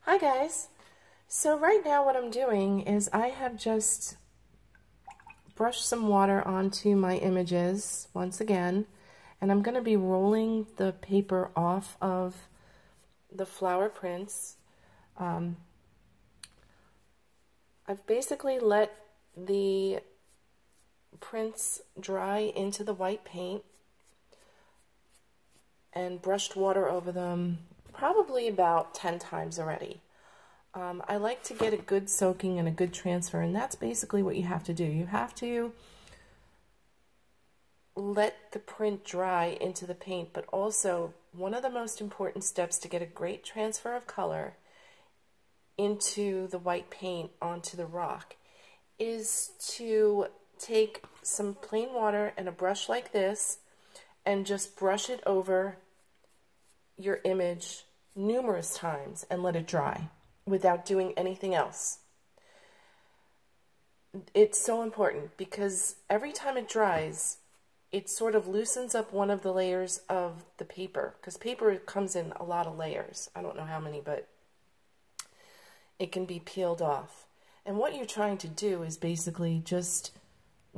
Hi guys. So right now what I'm doing is I have just brushed some water onto my images once again, and I'm going to be rolling the paper off of the flower prints. I've basically let the prints dry into the white paint and brushed water over them probably about 10 times already. I like to get a good soaking and a good transfer, and that's basically what you have to do. You have to let the print dry into the paint, but also one of the most important steps to get a great transfer of color into the white paint onto the rock is to take some plain water and a brush like this and just brush it over your image numerous times and let it dry without doing anything else. It's so important because every time it dries, it sort of loosens up one of the layers of the paper, because paper comes in a lot of layers. I don't know how many, but it can be peeled off. And what you're trying to do is basically just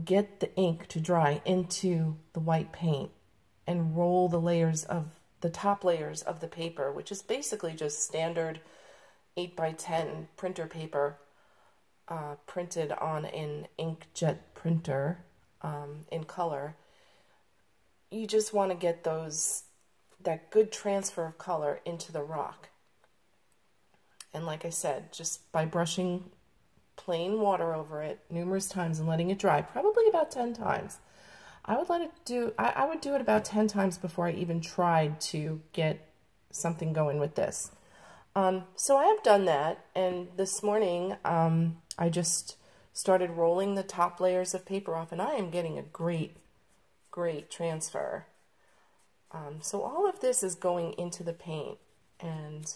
get the ink to dry into the white paint and roll the layers of the top layers of the paper, which is basically just standard 8x10 printer paper printed on an inkjet printer in color. You just want to get that good transfer of color into the rock. And like I said, just by brushing plain water over it numerous times and letting it dry, probably about 10 times. I would do it about 10 times before I even tried to get something going with this. So I have done that, and this morning I just started rolling the top layers of paper off, and I am getting a great transfer. So all of this is going into the paint, and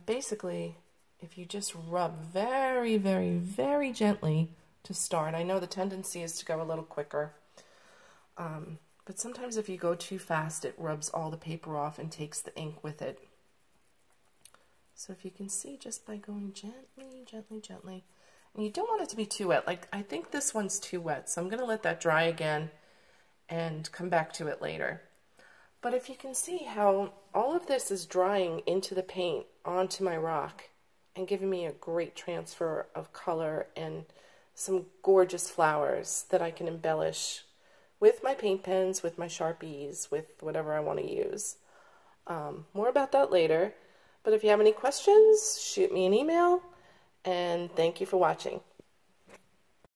basically, if you just rub very, very, very gently to start. I know the tendency is to go a little quicker, but sometimes if you go too fast, it rubs all the paper off and takes the ink with it. So if you can see, just by going gently, gently, gently, and you don't want it to be too wet. Like, I think this one's too wet, so I'm going to let that dry again and come back to it later. But if you can see how all of this is drying into the paint onto my rock and giving me a great transfer of color and some gorgeous flowers that I can embellish with my paint pens, with my Sharpies, with whatever I want to use. More about that later. But if you have any questions, shoot me an email, and thank you for watching.